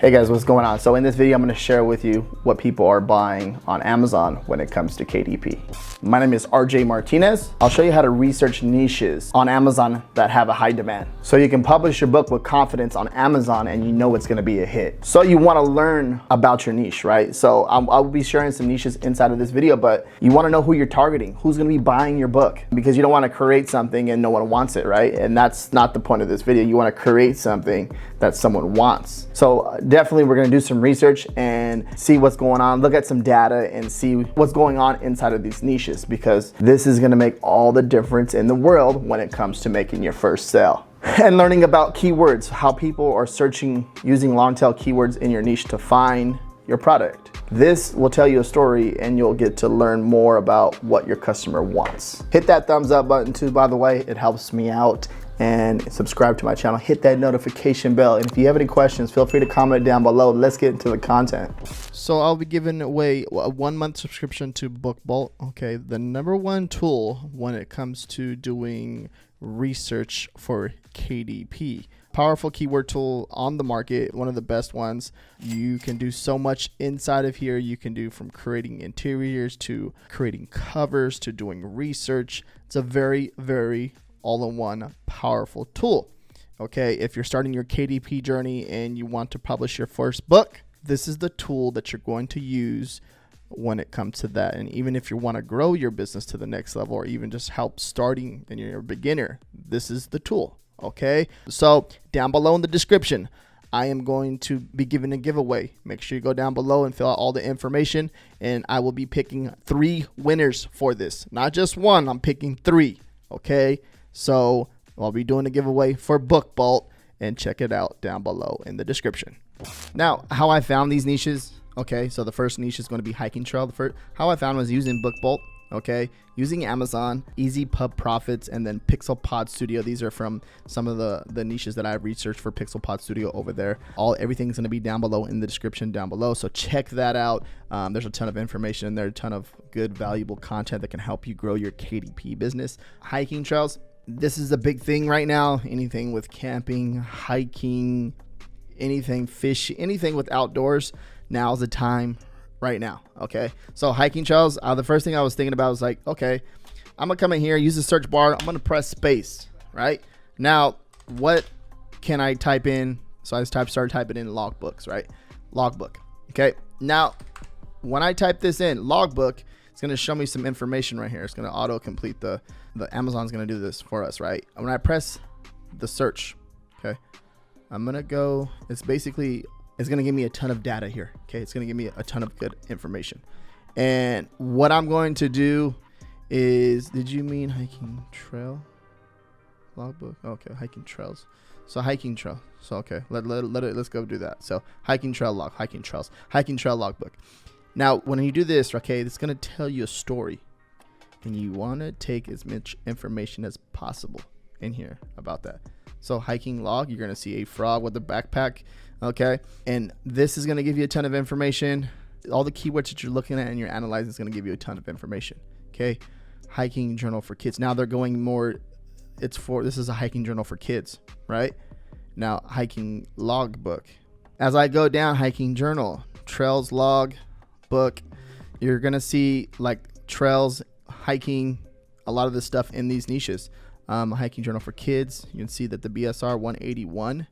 Hey guys, what's going on? So in this video, I'm going to share with you what people are buying on Amazon when it comes to KDP. My name is RJ Martinez. I'll show you how to research niches on Amazon that have a high demand, so you can publish your book with confidence on Amazon and you know it's going to be a hit. So you want to learn about your niche, right? So I'll be sharing some niches inside of this video, but you want to know who you're targeting, who's going to be buying your book, because you don't want to create something and no one wants it, right? And that's not the point of this video. You want to create something that someone wants. So definitely we're going to do some research and see what's going on, look at some data and see what's going on inside of these niches, because this is going to make all the difference in the world when it comes to making your first sale. And learning about keywords, how people are searching using long tail keywords in your niche to find your product. This will tell you a story and you'll get to learn more about what your customer wants. Hit that thumbs up button too, by the way, it helps me out. And subscribe to my channel, hit that notification bell. And if you have any questions, feel free to comment down below. Let's get into the content. So I'll be giving away a 1-month subscription to BookBolt. Okay, the #1 tool when it comes to doing research for KDP. Powerful keyword tool on the market, one of the best ones. You can do so much inside of here. You can do from creating interiors to creating covers to doing research. It's a very, very all-in-one powerful tool. Okay, if you're starting your KDP journey and you want to publish your first book, this is the tool that you're going to use when it comes to that. And even if you want to grow your business to the next level, or even just help starting and you're a beginner, this is the tool. Okay, so down below in the description, I am going to be giving a giveaway. Make sure you go down below and fill out all the information, and I will be picking 3 winners for this. Not just one, I'm picking 3. Okay, so I'll be doing a giveaway for BookBolt, and check it out down below in the description. Now, how I found these niches. Okay, so the first niche is going to be hiking trail. How I found was using BookBolt. Okay, using Amazon, Easy Pub Profits, and then Pixel Pod Studio. These are from some of the niches that I've researched for Pixel Pod Studio over there. Everything's going to be down below in the description down below, so check that out. There's a ton of information in there, a ton of good, valuable content that can help you grow your KDP business. Hiking trails, this is a big thing right now. Anything with camping, hiking, anything fish, anything with outdoors, now's the time. Right now. Okay, so hiking trails, the first thing I was thinking about was like, okay, I'm gonna come in here, use the search bar, I'm gonna press space. Right now, what can I type in? So I started typing in logbooks, right? Logbook. Okay, now when I type this in logbook, it's gonna show me some information right here. It's gonna auto complete the Amazon's gonna do this for us, right? When I press the search, okay, I'm gonna go, it's going to give me a ton of data here. Okay, it's going to give me a ton of good information. And what I'm going to do is, did you mean hiking trail logbook? Okay, hiking trails. So hiking trail. So okay, let's go do that. So hiking trail hiking trail logbook. Now, when you do this, okay, it's going to tell you a story, and you want to take as much information as possible in here about that. So hiking log, you're going to see a frog with a backpack. Okay, and this is going to give you a ton of information. All the keywords that you're looking at and you're analyzing is going to give you a ton of information. Okay, hiking journal for kids. Now they're going more, this is a hiking journal for kids, right? Now hiking log book. As I go down, hiking journal, trails log book, you're going to see like trails, hiking, a lot of this stuff in these niches. Hiking journal for kids, you can see that the BSR 181.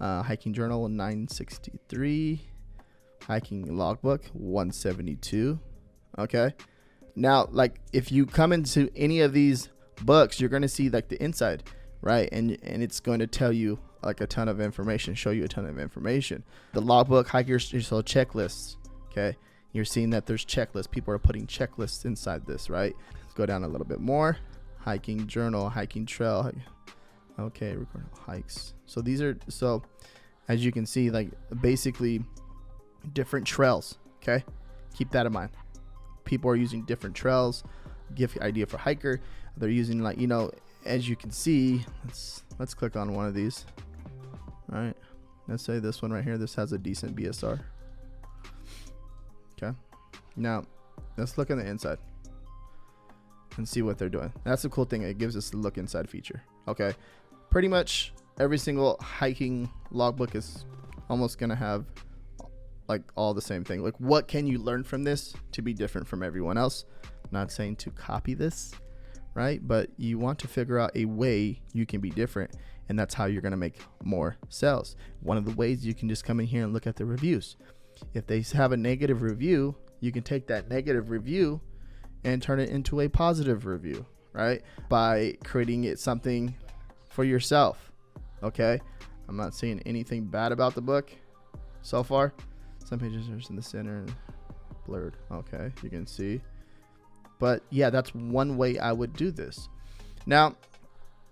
Hiking journal 963, hiking logbook 172. Okay, now like if you come into any of these books, you're going to see like the inside, right? And it's going to tell you like a ton of information, show you a ton of information. The logbook, hikers, so checklists. Okay, you're seeing that there's checklists. People are putting checklists inside this, right? Let's go down a little bit more. Hiking journal, hiking trail. Okay, record hikes. So these are, so as you can see, like basically different trails. Okay, keep that in mind. People are using different trails. Give idea for hiker. They're using, like, you know, as you can see, let's click on one of these. All right, let's say this one right here. This has a decent BSR. Okay, now let's look on the inside and see what they're doing. That's the cool thing. It gives us the look inside feature. Okay, pretty much every single hiking logbook is almost gonna have like all the same thing. Like, what can you learn from this to be different from everyone else? I'm not saying to copy this, right? But you want to figure out a way you can be different, and that's how you're gonna make more sales. One of the ways, you can just come in here and look at the reviews. If they have a negative review, you can take that negative review and turn it into a positive review, right? By creating it something for yourself. Okay, I'm not saying anything bad about the book so far. Some pages are in the center and blurred. Okay, you can see. But yeah, that's one way I would do this. Now,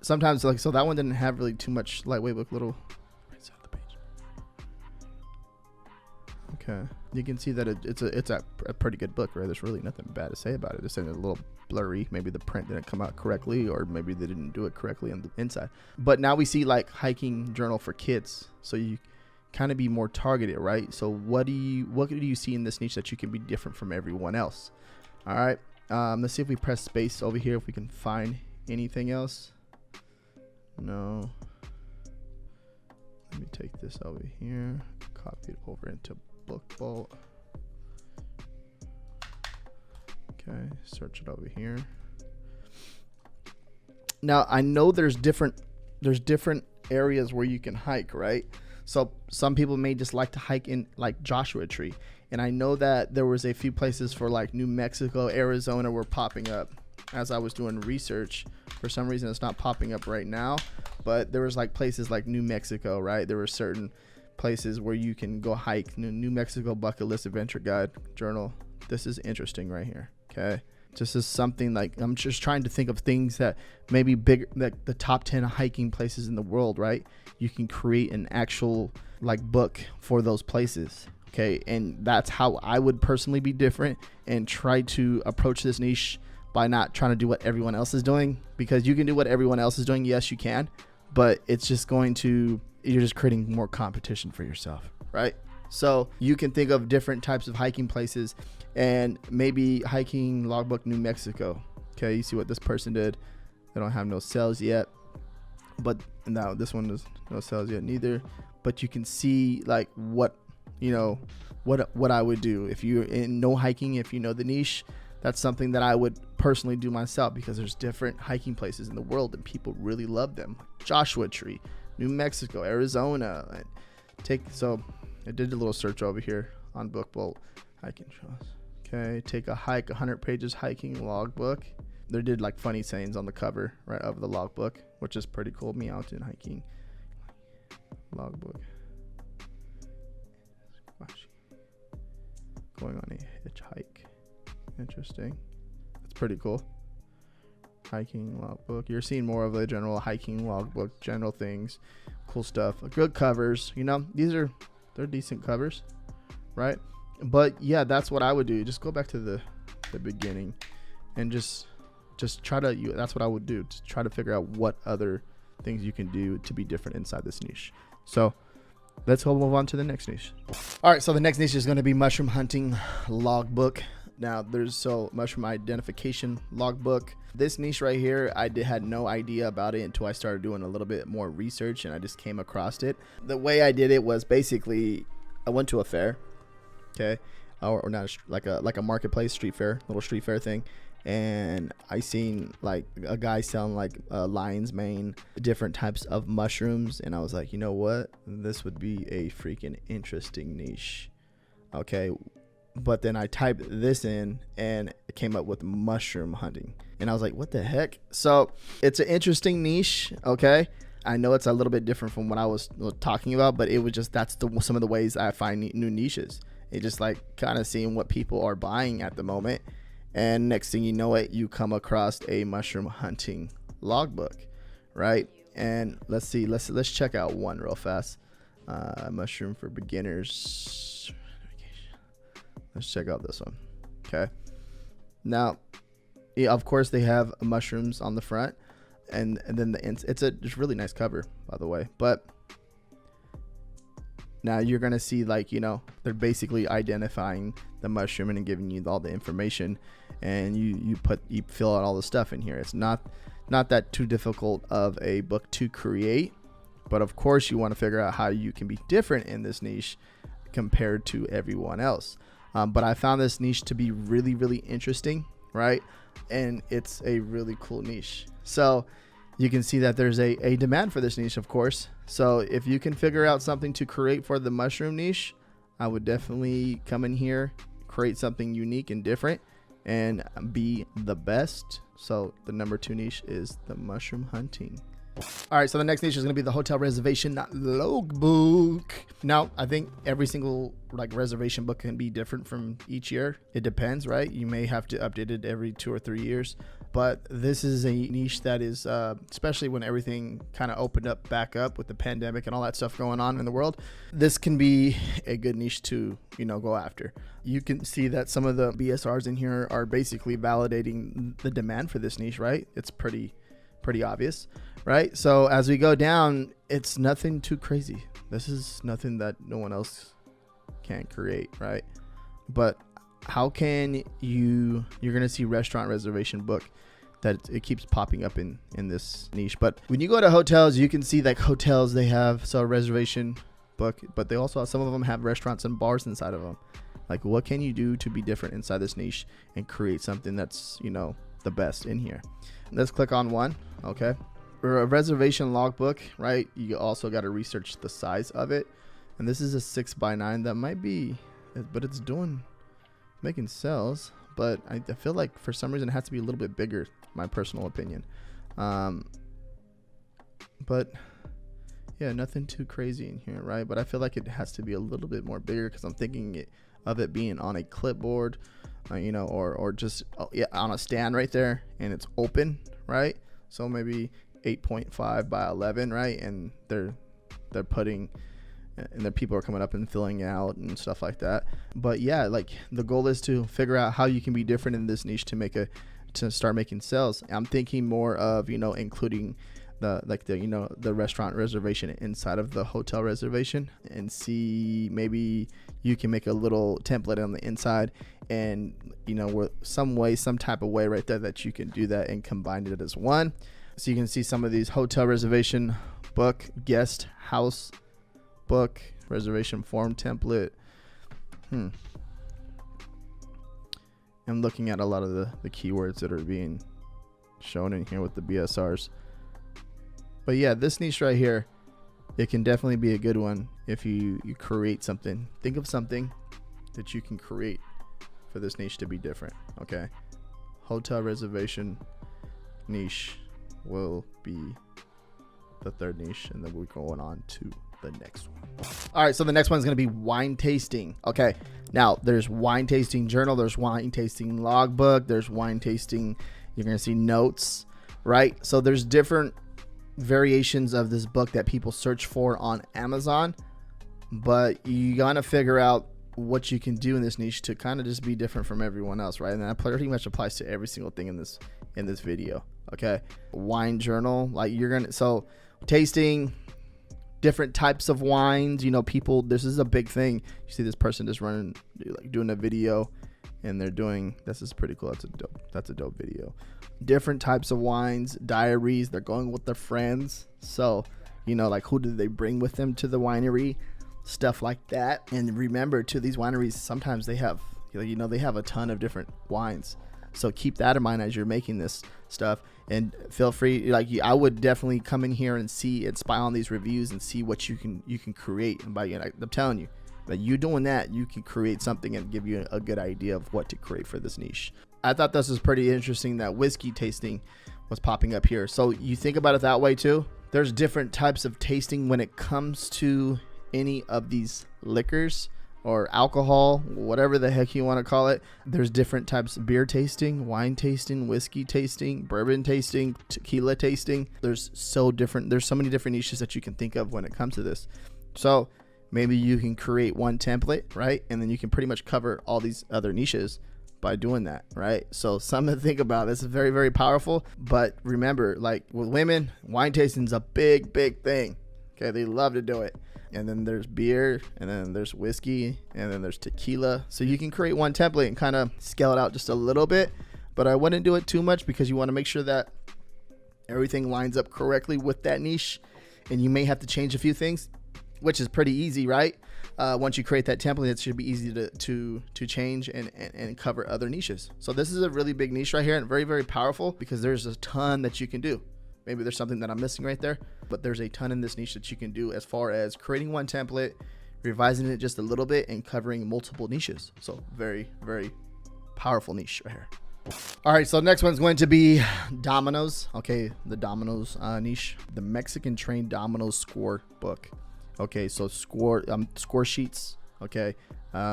sometimes, like, so that one didn't have really too much lightweight book, little right side of the page. Okay, you can see that it's a pretty good book, right? There's really nothing bad to say about it. It's a little blurry. Maybe the print didn't come out correctly, or maybe they didn't do it correctly on the inside. But now we see like hiking journal for kids, so you kind of be more targeted, right? So what do you see in this niche that you can be different from everyone else? All right, let's see if we press space over here, if we can find anything else. No. Let me take this over here, copy it over into BookBolt. Okay, search it over here. Now I know there's different areas where you can hike, right? So some people may just like to hike in like Joshua Tree, and I know that there was a few places for like New Mexico, Arizona were popping up as I was doing research. For some reason it's not popping up right now, but there was like places like New Mexico, right? There were certain places where you can go hike. New Mexico Bucket List Adventure Guide Journal. This is interesting right here. Okay, this is something like, I'm just trying to think of things that maybe bigger, like the top 10 hiking places in the world, right? You can create an actual like book for those places. Okay, and that's how I would personally be different and try to approach this niche, by not trying to do what everyone else is doing, because you can do what everyone else is doing. Yes, you can, but it's just you're just creating more competition for yourself, right? So you can think of different types of hiking places, and maybe hiking Logbook New Mexico. Okay, you see what this person did. They don't have no sales yet, but no, this one does no sales yet neither. But you can see like what I would do if you're in no hiking. If you know the niche, that's something that I would personally do myself, because there's different hiking places in the world and people really love them. Joshua Tree, New Mexico, Arizona. So I did a little search over here on BookBolt. Hiking trails. Okay, take a hike, 100 pages hiking logbook. They did like funny sayings on the cover, right, of the logbook, which is pretty cool. Me out in hiking logbook. Going on a hitchhike. Interesting. That's pretty cool. Hiking logbook. You're seeing more of the general hiking logbook, general things, cool stuff. Good covers. They're decent covers, right? But yeah, that's what I would do. Just go back to the beginning and just try to. That's what I would do. Just try to figure out what other things you can do to be different inside this niche. So let's go move on to the next niche. All right, so the next niche is going to be mushroom hunting logbook. Now there's mushroom identification logbook. This niche right here, I had no idea about it until I started doing a little bit more research, and I just came across it. The way I did it was basically I went to a fair, okay, or not like a marketplace, little street fair thing, and I seen like a guy selling like lion's mane, different types of mushrooms, and I was like, you know what, this would be a freaking interesting niche. Okay, but then I typed this in and it came up with mushroom hunting, and I was like, what the heck? So it's an interesting niche. Okay, I know it's a little bit different from what I was talking about, but it was just, some of the ways I find new niches. It just like kind of seeing what people are buying at the moment, and next thing you know it, you come across a mushroom hunting logbook, right? And let's see, let's check out one real fast. Mushroom for beginners. Let's check out this one. Okay. Now, yeah, of course they have mushrooms on the front, and then it's a really nice cover, by the way. But now you're gonna see, like, they're basically identifying the mushroom and giving you all the information, and you fill out all the stuff in here. It's not that too difficult of a book to create, But of course, you want to figure out how you can be different in this niche compared to everyone else. But I found this niche to be really, really interesting, right? And it's a really cool niche. So you can see that there's a demand for this niche, of course. So if you can figure out something to create for the mushroom niche, I would definitely come in here, create something unique and different, and be the best. So the number 2 niche is the mushroom hunting. All right, so the next niche is going to be the hotel reservation logbook. Now, I think every single reservation book can be different from each year. It depends, right? You may have to update it every 2 or 3 years. But this is a niche that is, especially when everything kind of opened up back up with the pandemic and all that stuff going on in the world, this can be a good niche to, go after. You can see that some of the BSRs in here are basically validating the demand for this niche, right? It's pretty obvious, right? So as we go down, it's nothing too crazy. This is nothing that no one else can create, right? But how can you're going to see restaurant reservation book that it keeps popping up in this niche. But when you go to hotels, you can see hotels, they have a reservation book, but they also, some of them have restaurants and bars inside of them. What can you do to be different inside this niche and create something that's, the best in here? Let's click on one. Okay. For a reservation logbook, right? You also got to research the size of it. And this is a 6x9. That might be, but it's making sales. But I feel like for some reason it has to be a little bit bigger, my personal opinion. But yeah, nothing too crazy in here, right? But I feel like it has to be a little bit more bigger because I'm thinking of it being on a clipboard, or just on a stand right there, and it's open, right? So maybe 8.5 by 11, right? And they're putting, and the people are coming up and filling out and stuff like that. But yeah, the goal is to figure out how you can be different in this niche to start making sales. I'm thinking more of, including the restaurant reservation inside of the hotel reservation, and see maybe you can make a little template on the inside, and with some type of way right there that you can do that and combine it as one. So you can see some of these hotel reservation book, guest house book, reservation form template. I'm looking at a lot of the keywords that are being shown in here with the BSRs. But yeah, this niche right here, it can definitely be a good one if you create something. Think of something that you can create for this niche to be different. Okay. Hotel reservation niche will be the third niche, and then we're going on to the next one. All right, so the next one is going to be wine tasting. Okay, now there's wine tasting journal, there's wine tasting logbook, there's wine tasting, you're going to see notes, right? So there's different variations of this book that people search for on Amazon, but you got to figure out what you can do in this niche to kind of just be different from everyone else, right? And that pretty much applies to every single thing in this video. Okay, wine journal, so tasting different types of wines. People, this is a big thing. You see this person just doing a video, and they're doing, this is pretty cool. That's a dope video. Different types of wines, diaries. They're going with their friends. So, who did they bring with them to the winery? Stuff like that. And remember, too, these wineries, sometimes they have, they have a ton of different wines. So keep that in mind as you're making this stuff, and feel free, I would definitely come in here and see and spy on these reviews and see what you can create. And I'm telling you, that you doing that, you can create something and give you a good idea of what to create for this niche. I thought this was pretty interesting that whiskey tasting was popping up here. So you think about it that way too. There's different types of tasting when it comes to any of these liquors or alcohol, whatever the heck you want to call it. There's different types of beer tasting, wine tasting, whiskey tasting, bourbon tasting, tequila tasting. There's so many different niches that you can think of when it comes to this. So maybe you can create one template, right? And then you can pretty much cover all these other niches by doing that, right? So something to think about. This is very, very powerful. But remember, with women, wine tasting is a big, big thing. Okay, they love to do it. And then there's beer, and then there's whiskey, and then there's tequila. So you can create one template and kind of scale it out just a little bit, but I wouldn't do it too much because you want to make sure that everything lines up correctly with that niche. and you may have to change a few things, which is pretty easy, right? Once you create that template, it should be easy to change and cover other niches. So this is a really big niche right here, and very, very powerful, because there's a ton that you can do. Maybe there's something that I'm missing right there, but there's a ton in this niche that you can do as far as creating one template, revising it just a little bit, and covering multiple niches. So very, very powerful niche right here. All right, so next one's going to be dominoes. Okay, the dominoes niche, the Mexican trained dominoes score book. Okay, so score sheets. Okay,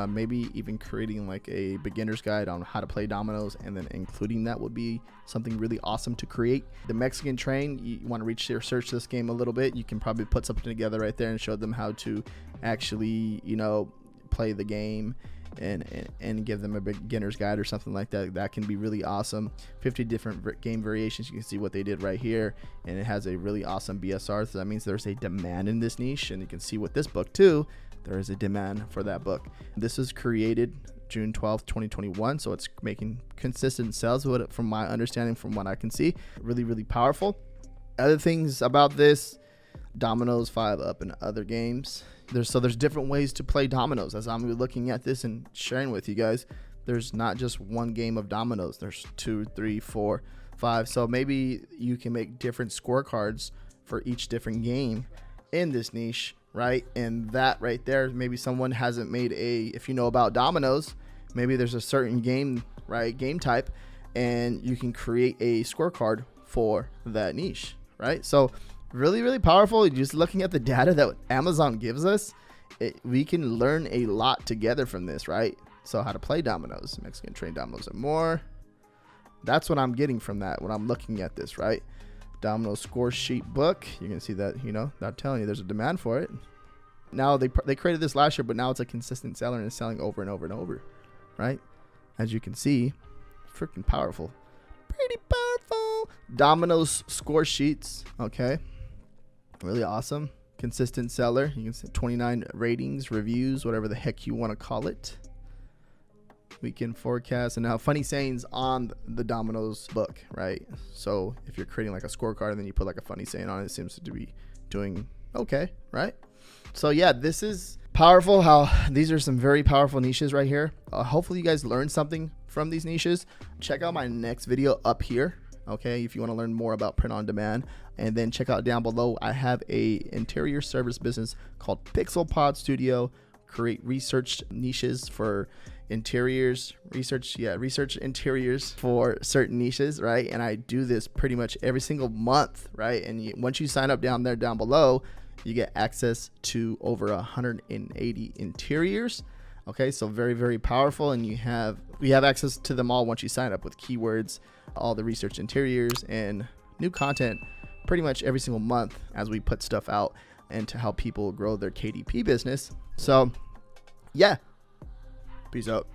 maybe even creating like a beginner's guide on how to play dominoes, and then including that would be something really awesome to create. The Mexican train, you want to research this game a little bit, you can probably put something together right there and show them how to actually, you know, play the game, and give them a beginner's guide or something like that. That can be really awesome. 50 different game variations. You can see what they did right here, and it has a really awesome BSR. So that means there's a demand in this niche, and you can see with this book too, there is a demand for that book. This was created June 12th, 2021, so it's making consistent sales with it, from my understanding, from what I can see. Really, really powerful. Other things about this, dominoes 5 up and other games. There's different ways to play dominoes. As I'm looking at this and sharing with you guys, there's not just one game of dominoes. There's 2, 3, 4, 5. So maybe you can make different scorecards for each different game in this niche, right? And that right there, maybe someone hasn't made if you know about dominoes, maybe there's a certain game, right, game type, and you can create a scorecard for that niche, right? So really, really powerful. Just looking at the data that Amazon gives us, we can learn a lot together from this, right? So how to play dominoes, Mexican trained dominoes and more. That's what I'm getting from that when I'm looking at this, right? Domino score sheet book. You can see that, you know, not telling you there's a demand for it. Now they created this last year, but now it's a consistent seller and it's selling over and over and over, right? As you can see, freaking powerful. Pretty powerful. Domino's score sheets, okay. Really awesome. Consistent seller. You can see 29 ratings, reviews, whatever the heck you want to call it. Weekend forecast, and now funny sayings on the dominoes book, right? So if you're creating like a scorecard and then you put like a funny saying on it, it seems to be doing okay, right? So yeah, this is powerful. How these are some very powerful niches right here. Hopefully you guys learned something from these niches. Check out my next video up here, okay, if you want to learn more about print on demand. And then check out down below, I have a interior service business called Pixel Pod Studio. Create research niches for interiors, research interiors for certain niches, right? And I do this pretty much every single month, right? And once you sign up down below, you get access to over 180 interiors. Okay, so very, very powerful, and we have access to them all once you sign up with keywords, all the research interiors, and new content pretty much every single month as we put stuff out and to help people grow their KDP business. So yeah, peace out.